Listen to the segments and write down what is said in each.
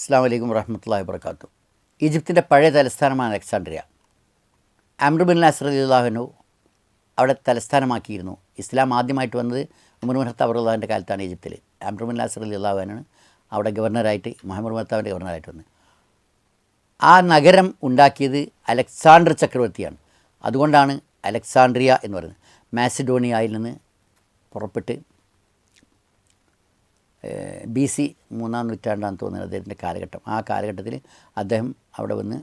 അസ്സാം വലൈക്കും വറഹ്മത്തുള്ളാഹി വബറകാതുഹു. ഈജിപ്തിൻ്റെ പഴയ തലസ്ഥാനമാണ് അലക്സാണ്ട്രിയ. ആംർ ബിൻ നാസർ റളിയല്ലാഹു അൻഹു അവിടെ തലസ്ഥാനമാക്കിയിരുന്നു. ഇസ്ലാം ആദ്യമായിട്ട് വന്നത് ഉമർ ബിൻ ഖത്താബ് റളിയല്ലാഹുവിൻ്റെ കാലത്താണ്. ഈജിപ്തിൽ ആംർ ബിൻ നാസർ റളിയല്ലാഹു അൻഹു അവിടെ ഗവർണറായിട്ട് മുഹമ്മദ് ബിൻ ഖത്താബിൻ്റെ ഗവർണറായിട്ട് വന്നത്. ആ നഗരം ഉണ്ടാക്കിയത് അലക്സാണ്ടർ ചക്രവർത്തിയാണ്. അതുകൊണ്ടാണ് അലക്സാണ്ട്രിയ എന്ന് പറയുന്നത്. മാസിഡോണിയയിൽ നിന്ന് പുറപ്പെട്ട് BC 3-ാം നൂറ്റാണ്ടാണെന്ന് തോന്നുന്നത് അദ്ദേഹത്തിൻ്റെ കാലഘട്ടം. ആ കാലഘട്ടത്തിൽ അദ്ദേഹം അവിടെ വന്ന്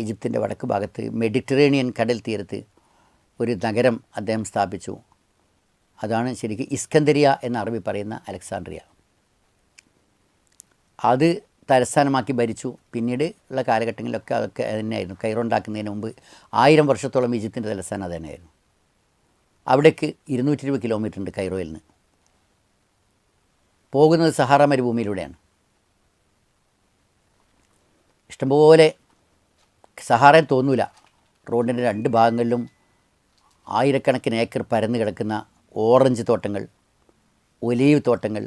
ഈജിപ്തിൻ്റെ വടക്ക് ഭാഗത്ത് മെഡിറ്ററേനിയൻ കടൽ തീരത്ത് ഒരു നഗരം അദ്ദേഹം സ്ഥാപിച്ചു. അതാണ് ശരിക്കും ഇസ്കന്ദരിയ എന്ന അറബി പറയുന്ന അലക്സാണ്ട്രിയ. അത് തലസ്ഥാനമാക്കി ഭരിച്ചു. പിന്നീട് ഉള്ള കാലഘട്ടങ്ങളിലൊക്കെ അതൊക്കെ തന്നെയായിരുന്നു. കൈറോ ഉണ്ടാക്കുന്നതിന് മുമ്പ് 1000 വർഷത്തോളം ഈജിപ്തിൻ്റെ തലസ്ഥാനം അത് തന്നെയായിരുന്നു. അവിടേക്ക് 220 കിലോമീറ്റർ ഉണ്ട് കൈറോയിൽ നിന്ന്. പോകുന്നത് സഹാറ മരുഭൂമിയിലൂടെയാണ്. ഇഷ്ടംപോലെ സഹാറയും തോന്നൂല. റോഡിൻ്റെ 2 ഭാഗങ്ങളിലും ആയിരക്കണക്കിന് ഏക്കർ പരന്ന് കിടക്കുന്ന ഓറഞ്ച് തോട്ടങ്ങൾ, ഒലീവ് തോട്ടങ്ങൾ,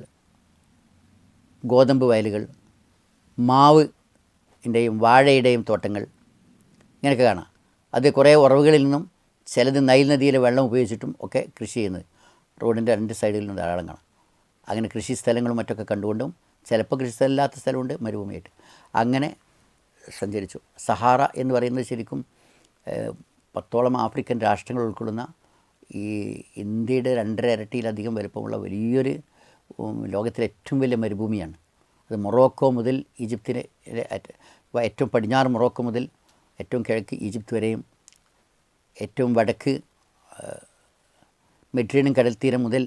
ഗോതമ്പ് വയലുകൾ, മാവിൻ്റെയും വാഴയുടെയും തോട്ടങ്ങൾ, ഇങ്ങനെയൊക്കെ കാണാം. അത് കുറേ ഉറവുകളിൽ നിന്നും ചിലത് നൈൽ നദിയിലെ വെള്ളം ഉപയോഗിച്ചിട്ടും ഒക്കെ കൃഷി ചെയ്യുന്നത് റോഡിൻ്റെ 2 സൈഡിൽ നിന്നും ധാരാളം കാണാം. അങ്ങനെ കൃഷി സ്ഥലങ്ങളും മറ്റൊക്കെ കണ്ടുകൊണ്ടും ചിലപ്പോൾ കൃഷി സ്ഥലമില്ലാത്ത സ്ഥലമുണ്ട്, മരുഭൂമിയായിട്ട് അങ്ങനെ സഞ്ചരിച്ചു. സഹാറ എന്ന് പറയുന്നത് ശരിക്കും 10ഓളം ആഫ്രിക്കൻ രാഷ്ട്രങ്ങൾ ഉൾക്കൊള്ളുന്ന ഈ ഇന്ത്യയുടെ 2.5 ഇരട്ടിയിലധികം വലുപ്പമുള്ള വലിയൊരു ലോകത്തിലെ ഏറ്റവും വലിയ മരുഭൂമിയാണ്. അത് മൊറോക്കോ മുതൽ ഈജിപ്തിലെ ഏറ്റവും പടിഞ്ഞാറ് മൊറോക്കോ മുതൽ ഏറ്റവും കിഴക്ക് ഈജിപ്ത് വരെയും ഏറ്റവും വടക്ക് മെഡിറ്ററേനിയൻ കടൽ തീരം മുതൽ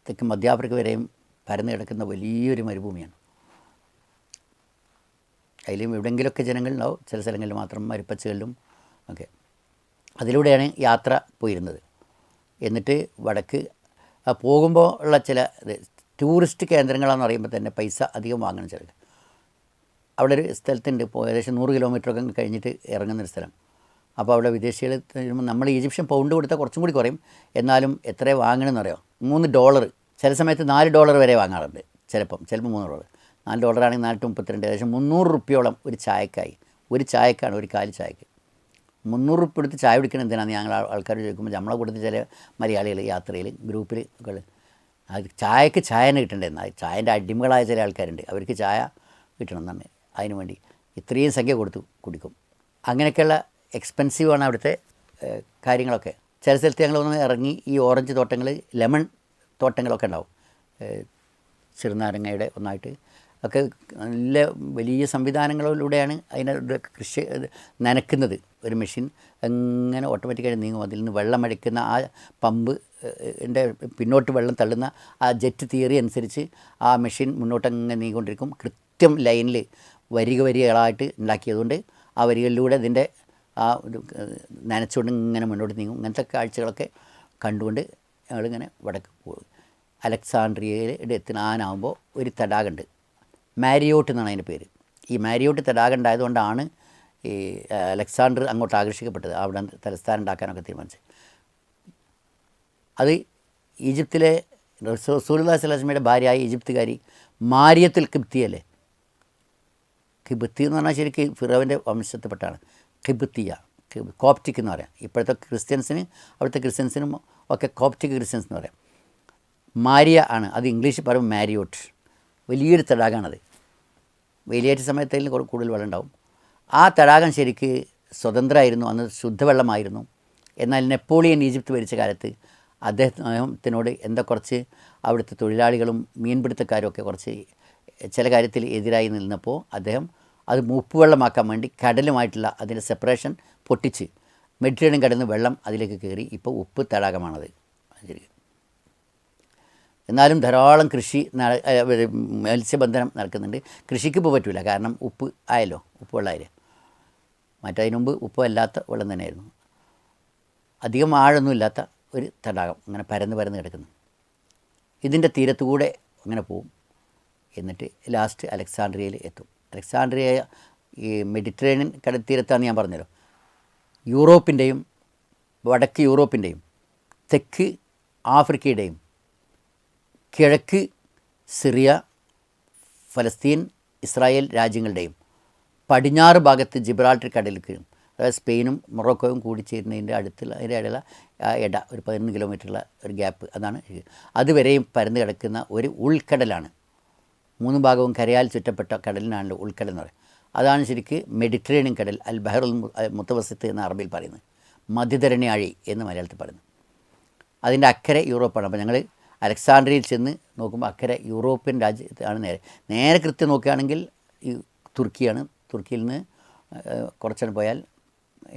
തെക്ക് മധ്യാഫ്രിക്ക വരെയും പരന്നു കിടക്കുന്ന വലിയൊരു മരുഭൂമിയാണ്. അതിലും എവിടെയെങ്കിലുമൊക്കെ ജനങ്ങളുണ്ടാവും, ചില സ്ഥലങ്ങളിൽ മാത്രം മരുപ്പച്ചകളിലും ഒക്കെ. അതിലൂടെയാണ് യാത്ര പോയിരുന്നത്. എന്നിട്ട് വടക്ക് പോകുമ്പോൾ ഉള്ള ചില ടൂറിസ്റ്റ് കേന്ദ്രങ്ങളാണെന്ന് പറയുമ്പോൾ തന്നെ പൈസ അധികം വാങ്ങണം. ചില അവിടെ ഒരു സ്ഥലത്തുണ്ട്, ഇപ്പോൾ ഏകദേശം 100 കിലോമീറ്ററൊക്കെ കഴിഞ്ഞിട്ട് ഇറങ്ങുന്നൊരു സ്ഥലം. അപ്പോൾ അവിടെ വിദേശികൾ നമ്മൾ ഈജിപ്ഷ്യൻ പൗണ്ട് കൊടുത്താൽ കുറച്ചും കൂടി കുറയും. എന്നാലും എത്ര വാങ്ങണമെന്ന് അറിയാം? $3, ചില സമയത്ത് $4 വരെ വാങ്ങാറുണ്ട്. ചിലപ്പം $3. $4 ആണെങ്കിൽ 4-32, ഏകദേശം 300 റുപ്യോളം ഒരു ചായക്കായി. ഒരു ചായക്കാണ്, ഒരു കാലി ചായക്ക് 300 റുപ്യ എടുത്ത് ചായ കുടിക്കണം. എന്തിനാണ് ഞങ്ങൾ ആൾക്കാർ ചോദിക്കുമ്പോൾ നമ്മളെ കൂട്ടത്തിൽ ചില മലയാളികൾ യാത്രയിൽ ഗ്രൂപ്പിൽ ഒക്കെ അത് ചായക്ക് ചായനെ കിട്ടേണ്ടതെന്ന്. ചായൻ്റെ അടിമകളായ ചില ആൾക്കാരുണ്ട്, അവർക്ക് ചായ കിട്ടണം എന്നാണ്. അതിനു വേണ്ടി ഇത്രയും സംഖ്യ കൊടുത്തു കുടിക്കും. അങ്ങനെയൊക്കെയുള്ള എക്സ്പെൻസീവാണ് അവിടുത്തെ കാര്യങ്ങളൊക്കെ. ചില സ്ഥലത്ത് ഞങ്ങളൊന്ന് ഇറങ്ങി ഈ ഓറഞ്ച് തോട്ടങ്ങൾ, ലെമൺ തോട്ടങ്ങളൊക്കെ ഉണ്ടാവും, ചെറുനാരങ്ങയുടെ ഒന്നായിട്ട് ഒക്കെ. നല്ല വലിയ സംവിധാനങ്ങളിലൂടെയാണ് അതിനെ കൃഷി നനയ്ക്കുന്നത്. ഒരു മെഷീൻ അങ്ങനെ ഓട്ടോമാറ്റിക്കായി നീങ്ങും. അതിൽ നിന്ന് വെള്ളം അടിക്കുന്ന ആ പമ്പിൻ്റെ പിന്നോട്ട് വെള്ളം തള്ളുന്ന ആ ജെറ്റ് തിയറി അനുസരിച്ച് ആ മെഷീൻ മുന്നോട്ടങ്ങനെ നീങ്ങിക്കൊണ്ടിരിക്കും. കൃത്യം ലൈനിൽ വരികളായിട്ട് ഉണ്ടാക്കിയതുകൊണ്ട് ആ വരികളിലൂടെ ഇതിൻ്റെ ആ ഒരു നനച്ചുകൊണ്ട് ഇങ്ങനെ മുന്നോട്ട് നീങ്ങും. ഇങ്ങനത്തെ കാഴ്ചകളൊക്കെ കണ്ടുകൊണ്ട് ഞങ്ങളിങ്ങനെ വടക്ക് പോകും. അലക്സാണ്ട്രിയയിൽ എത്താനാകുമ്പോൾ ഒരു തടാകമുണ്ട്, മാരിയോട്ട് എന്നാണ് അതിൻ്റെ പേര്. ഈ മാരിയോട്ട് തടാകം ഉണ്ടായതുകൊണ്ടാണ് ഈ അലക്സാണ്ടർ അങ്ങോട്ട് ആകർഷിക്കപ്പെട്ടത്, അവിടെ തലസ്ഥാനം ഉണ്ടാക്കാനൊക്കെ തീരുമാനിച്ചത്. അത് ഈജിപ്തിലെ റസൂലുള്ളാഹി സ്വല്ലല്ലാഹു അലൈഹി വസല്ലമയുടെ ഭാര്യയായ ഈജിപ്തുകാരി മാരിയത്തുൽ ഖിബ്തിയല്ലേ. ഖിബ്തി എന്ന് പറഞ്ഞാൽ ശരിക്കും ഫിറോവിൻ്റെ വംശത്തിൽപ്പെട്ടാണ്. ഖിബ്തിയ, കോപ്റ്റിക് എന്ന് പറയാം. ഇപ്പോഴത്തെ ക്രിസ്ത്യൻസിന്, അവിടുത്തെ ക്രിസ്ത്യൻസിനും ഒക്കെ കോപ്റ്റിക് ക്രിസ്ത്യൻസ് എന്ന് പറയാം. മാരിയ ആണ്, അത് ഇംഗ്ലീഷിൽ പറയും മാരിയോട്ട്. വലിയൊരു തടാകമാണത്. വേലിയേറ്റ സമയത്ത് അതിൽ കൂടുതൽ വെള്ളം ഉണ്ടാവും. ആ തടാകം ശരിക്ക് സ്വതന്ത്രമായിരുന്നു, അന്ന് ശുദ്ധവെള്ളമായിരുന്നു. എന്നാൽ നെപ്പോളിയൻ ഈജിപ്ത് ഭരിച്ച കാലത്ത് അദ്ദേഹത്തിനോട് കുറച്ച് അവിടുത്തെ തൊഴിലാളികളും മീൻപിടുത്തക്കാരും ഒക്കെ കുറച്ച് ചില കാര്യത്തിൽ എതിരായി നിന്നപ്പോൾ അദ്ദേഹം അത് ഉപ്പുവെള്ളമാക്കാൻ വേണ്ടി കടലുമായിട്ടുള്ള അതിൻ്റെ സെപ്പറേഷൻ പൊട്ടിച്ച് മെഡിറ്ററേനിയൻ കടന്ന് വെള്ളം അതിലേക്ക് കയറി. ഇപ്പോൾ ഉപ്പ് തടാകമാണത്. ശരി. എന്നാലും ധാരാളം കൃഷി മത്സ്യബന്ധനം നടക്കുന്നുണ്ട്. കൃഷിക്ക് ഇപ്പോൾ പറ്റില്ല, കാരണം ഉപ്പ് ആയല്ലോ, ഉപ്പ് വെള്ളമായില്ലേ. മറ്റതിന് മുമ്പ് ഉപ്പ് അല്ലാത്ത വെള്ളം തന്നെയായിരുന്നു. അധികം ആഴൊന്നുമില്ലാത്ത ഒരു തടാകം, അങ്ങനെ പരന്ന് കിടക്കുന്നു. ഇതിൻ്റെ തീരത്തുകൂടെ അങ്ങനെ പോവും. എന്നിട്ട് ലാസ്റ്റ് അലക്സാണ്ട്രിയയിൽ എത്തും. അലക്സാണ്ട്രിയ ഈ മെഡിറ്ററേനിയൻ കടൽത്തീരത്താണെന്ന് ഞാൻ പറഞ്ഞല്ലോ. യൂറോപ്പിൻ്റെയും വടക്ക് യൂറോപ്പിൻ്റെയും തെക്ക് ആഫ്രിക്കയുടെയും കിഴക്ക് സിറിയ, ഫലസ്തീൻ ഇസ്രായേൽ രാജ്യങ്ങളുടെയും പടിഞ്ഞാറ് ഭാഗത്ത് ജിബ്രാൾട്ടർ കടലിലും, അതായത് സ്പെയിനും മൊറോക്കോയും കൂടി ചേരുന്നതിൻ്റെ അടുത്തുള്ള അതിൻ്റെ ഇടയിലുള്ള ഇട ഒരു 11 കിലോമീറ്ററുള്ള ഒരു ഗ്യാപ്പ്, അതാണ് അതുവരെയും പരന്ന് കിടക്കുന്ന ഒരു ഉൾക്കടലാണ്. 3 ഭാഗവും കരയാൽ ചുറ്റപ്പെട്ട കടലിനാണല്ലോ ഉൾക്കടൽ എന്ന് പറയുന്നത്. അതാണ് ശരിക്ക് മെഡിറ്ററേനിയൻ കടൽ, അൽ ബഹറുൽ മുത്തവസിത്ത് എന്ന അറബിയിൽ പറയുന്നത്, മധ്യധരണിയാഴി എന്ന് മലയാളത്തിൽ പറയുന്നത്. അതിൻ്റെ അക്കരെ യൂറോപ്പാണ്. അപ്പോൾ ഞങ്ങൾ അലക്സാണ്ട്രിയയിൽ ചെന്ന് നോക്കുമ്പോൾ അക്കരെ യൂറോപ്യൻ രാജ്യത്താണ്. നേരെ കൃത്യം നോക്കുകയാണെങ്കിൽ ഈ തുർക്കിയാണ്. തുർക്കിയിൽ നിന്ന് കുറച്ചാണ് പോയാൽ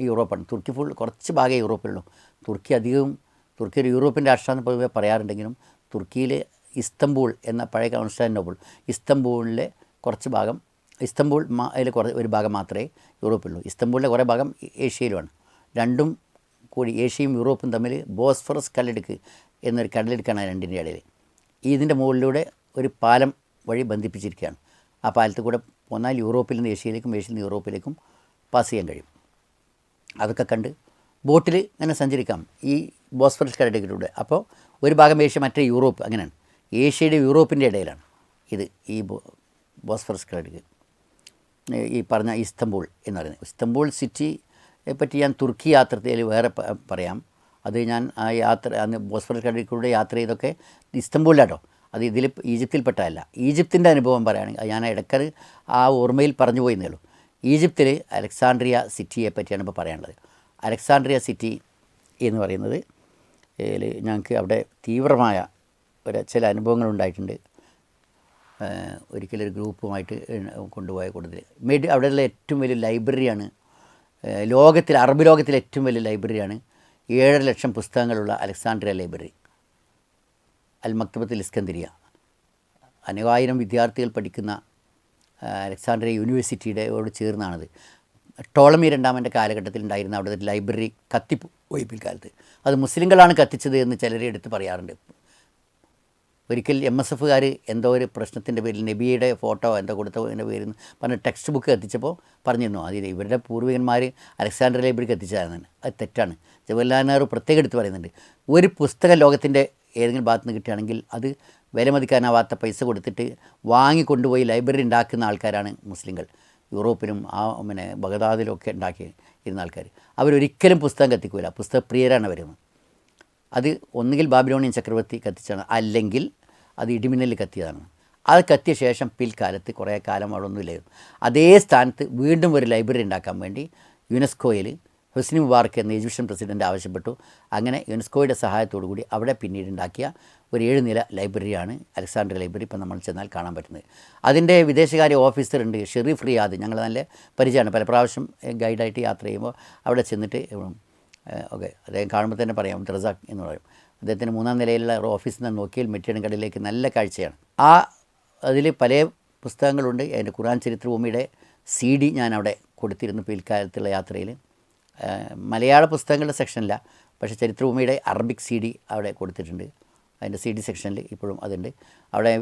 യൂറോപ്പാണ്. തുർക്കി ഫുൾ കുറച്ച് ഭാഗമേ യൂറോപ്പിലുള്ളൂ. തുർക്കി ഒരു യൂറോപ്യൻ രാഷ്ട്രമെന്ന് പൊതുവെ പറയാറുണ്ടെങ്കിലും തുർക്കിയിൽ ഇസ്തംബൂൾ എന്ന പഴയ കോൺസ്റ്റാന്റിനോപ്പിൾ, ഇസ്തംബൂളിലെ കുറച്ച് ഭാഗം, ഇസ്തംബൂൾ അതിൽ ഒരു ഭാഗം മാത്രമേ യൂറോപ്പിലുള്ളൂ. ഇസ്തംബൂളിലെ കുറേ ഭാഗം ഏഷ്യയിലുമാണ്. രണ്ടും കൂടി ഏഷ്യയും യൂറോപ്പും തമ്മിൽ ബോസ്ഫറസ് കടലിടുക്ക് എന്നൊരു കടലിടുക്കാണ് രണ്ടിൻ്റെ ഇടയിൽ. ഇതിൻ്റെ മുകളിലൂടെ ഒരു പാലം വഴി ബന്ധിപ്പിച്ചിരിക്കുകയാണ്. ആ പാലത്തിൽ കൂടെ പോന്നാൽ യൂറോപ്പിൽ നിന്ന് ഏഷ്യയിലേക്കും ഏഷ്യയിൽ നിന്ന് യൂറോപ്പിലേക്കും പാസ് ചെയ്യാൻ കഴിയും. അതൊക്കെ കണ്ട് ബോട്ടിൽ ഇങ്ങനെ സഞ്ചരിക്കാം ഈ ബോസ്ഫറസ് കടലിടുക്കിലൂടെ. അപ്പോൾ ഒരു ഭാഗം ഏഷ്യ, മറ്റേ യൂറോപ്പ്, അങ്ങനെയാണ്. ഏഷ്യയുടെ യൂറോപ്പിൻ്റെ ഇടയിലാണ് ഈ ബോസ്ഫറസ് കടലിടുക്ക്. ഈ പറഞ്ഞ ഇസ്തംബൂൾ എന്ന് പറയുന്നത്. ഇസ്തംബൂൾ സിറ്റിയെ പറ്റി ഞാൻ തുർക്കി യാത്രയിൽ വേറെ പറയാം. അത് ഞാൻ ആ യാത്ര അന്ന് ബോസ്ഫറസ് കടലിലൂടെ യാത്ര ചെയ്തൊക്കെ ഇസ്തംബൂളിലാട്ടോ. അത് ഈജിപ്തിൽപ്പെട്ടതല്ല. ഈജിപ്തിൻ്റെ അനുഭവം പറയുകയാണെങ്കിൽ ഞാൻ ഇടയ്ക്കത് ആ ഓർമ്മയിൽ പറഞ്ഞു പോയെന്നേ ഉള്ളൂ. ഈജിപ്തിൽ അലക്സാണ്ട്രിയ സിറ്റിയെ പറ്റിയാണ് ഇപ്പോൾ പറയാനുള്ളത്. അലക്സാണ്ട്രിയ സിറ്റി എന്ന് പറയുന്നത് ഞങ്ങൾക്ക് അവിടെ തീവ്രമായ ചില അനുഭവങ്ങളുണ്ടായിട്ടുണ്ട്. ഒരിക്കലൊരു ഗ്രൂപ്പുമായിട്ട് കൊണ്ടുപോയ കൂടുതൽ അവിടെയുള്ള ഏറ്റവും വലിയ ലൈബ്രറിയാണ് ലോകത്തിൽ, അറബ് ലോകത്തിലെ ഏറ്റവും വലിയ ലൈബ്രറിയാണ്. 7.5 ലക്ഷം പുസ്തകങ്ങളുള്ള അലക്സാണ്ട്രിയ ലൈബ്രറി, അൽ മക്തബത്തുൽ ഇസ്കന്ദരിയ. അനേകായിരം വിദ്യാർത്ഥികൾ പഠിക്കുന്ന അലക്സാണ്ട്രിയ യൂണിവേഴ്സിറ്റിയോട് ചേർന്നാണത്. ടോളമി രണ്ടാമൻ്റെ കാലഘട്ടത്തിൽ ഉണ്ടായിരുന്ന അവിടുത്തെ ലൈബ്രറി കത്തിപ്പോയി പിൽക്കാലത്ത്. അത് മുസ്ലിങ്ങളാണ് കത്തിച്ചത് എന്ന് ചിലരെ എടുത്ത് പറയാറുണ്ട്. ഒരിക്കൽ MSFകാർ എന്തോ ഒരു പ്രശ്നത്തിൻ്റെ പേരിൽ നബിയുടെ ഫോട്ടോ എന്തോ കൊടുത്തതിൻ്റെ പേരിൽ പറഞ്ഞ് ടെക്സ്റ്റ് ബുക്ക് കത്തിച്ചപ്പോൾ പറഞ്ഞിരുന്നു അതിൽ ഇവരുടെ പൂർവികന്മാർ അലക്സാണ്ട്രിയ ലൈബ്രറി കത്തിച്ചതാണെന്ന്. അത് തെറ്റാണ്. ജവഹർലാൽ നെഹ്റു പ്രത്യേകം എടുത്ത് പറയുന്നുണ്ട്, ഒരു പുസ്തകം ലോകത്തിൻ്റെ ഏതെങ്കിലും ഭാഗത്ത് നിന്ന് കിട്ടുകയാണെങ്കിൽ അത് വിലമതിക്കാനാവാത്ത പൈസ കൊടുത്തിട്ട് വാങ്ങിക്കൊണ്ടുപോയി ലൈബ്രറി ഉണ്ടാക്കുന്ന ആൾക്കാരാണ് മുസ്ലിങ്ങൾ. യൂറോപ്പിലും ബഗ്ദാദിലും ഒക്കെ ഇരുന്ന ആൾക്കാർ. അവരൊരിക്കലും പുസ്തകം കത്തിക്കില്ല. പുസ്തകപ്രിയരാണ് വരുന്നത്. അത് ഒന്നുകിൽ ബാബിലോണിയൻ ചക്രവർത്തി കത്തിച്ചാണ്, അല്ലെങ്കിൽ അത് ഇടിമിന്നലിൽ കത്തിയതാണ്. അത് കത്തിയ ശേഷം പിൽക്കാലത്ത് കുറേ കാലം അവിടെ ഒന്നുമില്ലായിരുന്നു. അതേ സ്ഥാനത്ത് വീണ്ടും ഒരു ലൈബ്രറി ഉണ്ടാക്കാൻ വേണ്ടി യുനെസ്കോയിൽ ഹുസ്നി മുബാറക്ക് എന്ന ഈജിപ്ഷ്യൻ പ്രസിഡൻറ്റ് ആവശ്യപ്പെട്ടു. അങ്ങനെ യുനെസ്കോയുടെ സഹായത്തോടു കൂടി അവിടെ പിന്നീട് ഉണ്ടാക്കിയ ഒരു 7 നില ലൈബ്രറിയാണ് അലക്സാണ്ട്രിയ ലൈബ്രറി. ഇപ്പം നമ്മൾ ചെന്നാൽ കാണാൻ പറ്റുന്നത്. അതിൻ്റെ വിദേശകാര്യ ഓഫീസറുണ്ട് ഷെരീഫ് റിയാദ്. ഞങ്ങൾ നല്ല പരിചയമാണ്. പല പ്രാവശ്യം ഗൈഡായിട്ട് യാത്ര ചെയ്യുമ്പോൾ അവിടെ ചെന്നിട്ട് ഓക്കെ അദ്ദേഹം കാണുമ്പോൾ തന്നെ പറയാം, റസാഖ് എന്ന് പറയും. അദ്ദേഹത്തിൻ്റെ 3-ാം നിലയിലുള്ള ഓഫീസിൽ നിന്ന് നോക്കിയാൽ മെറ്റീരിയൽ കടലിലേക്ക് നല്ല കാഴ്ചയാണ്. അതിൽ പല പുസ്തകങ്ങളുണ്ട്. അതിൻ്റെ ഖുർആൻ ചരിത്രഭൂമിയുടെ CD ഞാൻ അവിടെ കൊടുത്തിരുന്നു പിൽക്കാലത്തുള്ള യാത്രയിൽ. മലയാള പുസ്തകങ്ങളുടെ സെക്ഷനില്ല, പക്ഷേ ചരിത്രഭൂമിയുടെ അറബിക് CD അവിടെ കൊടുത്തിട്ടുണ്ട്. അതിൻ്റെ CD സെക്ഷനിൽ ഇപ്പോഴും അതുണ്ട്. അവിടെ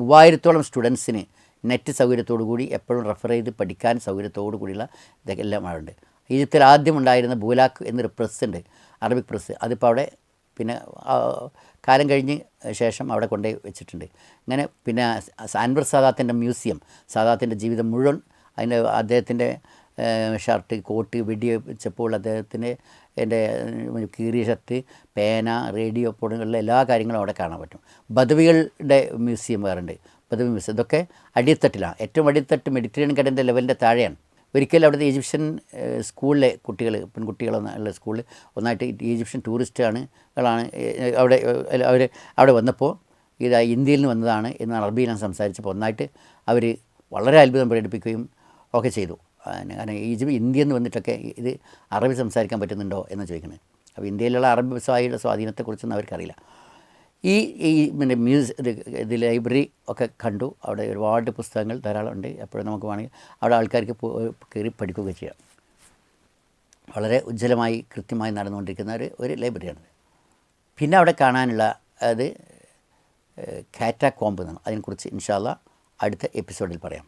3000-ഓളം സ്റ്റുഡൻസിന് നെറ്റ് സൗകര്യത്തോടു കൂടി എപ്പോഴും റെഫർ ചെയ്ത് പഠിക്കാൻ സൗകര്യത്തോടു കൂടിയുള്ള ഇതെല്ലാം അവിടെ ഉണ്ട്. ഈജിപ്തിൽ ആദ്യം ഉണ്ടായിരുന്ന ബൂലാക്ക് എന്നൊരു പ്രസ്സുണ്ട്, അറബിക് പ്രസ്. അതിപ്പോൾ അവിടെ പിന്നെ കാലം കഴിഞ്ഞ് ശേഷം അവിടെ കൊണ്ടുപോയി വെച്ചിട്ടുണ്ട്. ഇങ്ങനെ പിന്നെ അൻവർ സാദാത്തിൻ്റെ മ്യൂസിയം, സാദാത്തിൻ്റെ ജീവിതം മുഴുവൻ, അതിൻ്റെ അദ്ദേഹത്തിൻ്റെ ഷർട്ട്, കോട്ട്, വെടിവെച്ചപ്പോൾ അദ്ദേഹത്തിൻ്റെ കീറിയ ഷർട്ട്, പേന, റേഡിയോ പോലുള്ള എല്ലാ കാര്യങ്ങളും അവിടെ കാണാൻ പറ്റും. ബദവികളുടെ മ്യൂസിയം വേറുണ്ട്, ബദവി മ്യൂസിയം. ഇതൊക്കെ അടിത്തട്ടിലാണ്. ഏറ്റവും അടിത്തട്ട് മെഡിറ്ററേനിയൻ കടലിൻ്റെ ലെവലിൻ്റെ താഴെയാണ്. ഒരിക്കൽ അവിടുത്തെ ഈജിപ്ഷ്യൻ സ്കൂളിലെ കുട്ടികൾ, പെൺകുട്ടികളുള്ള സ്കൂളിൽ ഒന്നായിട്ട് ഈജിപ്ഷ്യൻ ടൂറിസ്റ്റുകളാണ് അവിടെ വന്നപ്പോൾ ഇത് ഇന്ത്യയിൽ നിന്ന് വന്നതാണ് എന്ന് അറബിയിൽ ഞാൻ സംസാരിച്ചപ്പോൾ ഒന്നായിട്ട് അവർ വളരെ അത്ഭുതം പ്രകടിപ്പിക്കുകയും ഒക്കെ ചെയ്തു. കാരണം ഇന്ത്യയിൽ നിന്ന് വന്നിട്ടൊക്കെ ഇത് അറബി സംസാരിക്കാൻ പറ്റുന്നുണ്ടോ എന്ന് ചോദിക്കുന്നത്. അപ്പോൾ ഇന്ത്യയിലുള്ള അറബി ഭാഷയുടെ സ്വാധീനത്തെക്കുറിച്ചൊന്നും അവർക്കറിയില്ല. പിന്നെ ഇത് ലൈബ്രറി ഒക്കെ കണ്ടു. അവിടെ ഒരുപാട് പുസ്തകങ്ങൾ ധാരാളം ഉണ്ട്. എപ്പോഴും നമുക്ക് വേണമെങ്കിൽ അവിടെ ആൾക്കാർക്ക് കയറി പഠിക്കുകയൊക്കെ ചെയ്യാം. വളരെ ഉജ്ജ്വലമായി കൃത്യമായി നടന്നുകൊണ്ടിരിക്കുന്ന ഒരു ലൈബ്രറിയാണ്. പിന്നെ അവിടെ കാണാനുള്ള അത് കാറ്റാകോംബ് എന്നാണ്. അതിനെക്കുറിച്ച് ഇൻഷാ അല്ലാഹ് അടുത്ത എപ്പിസോഡിൽ പറയാം.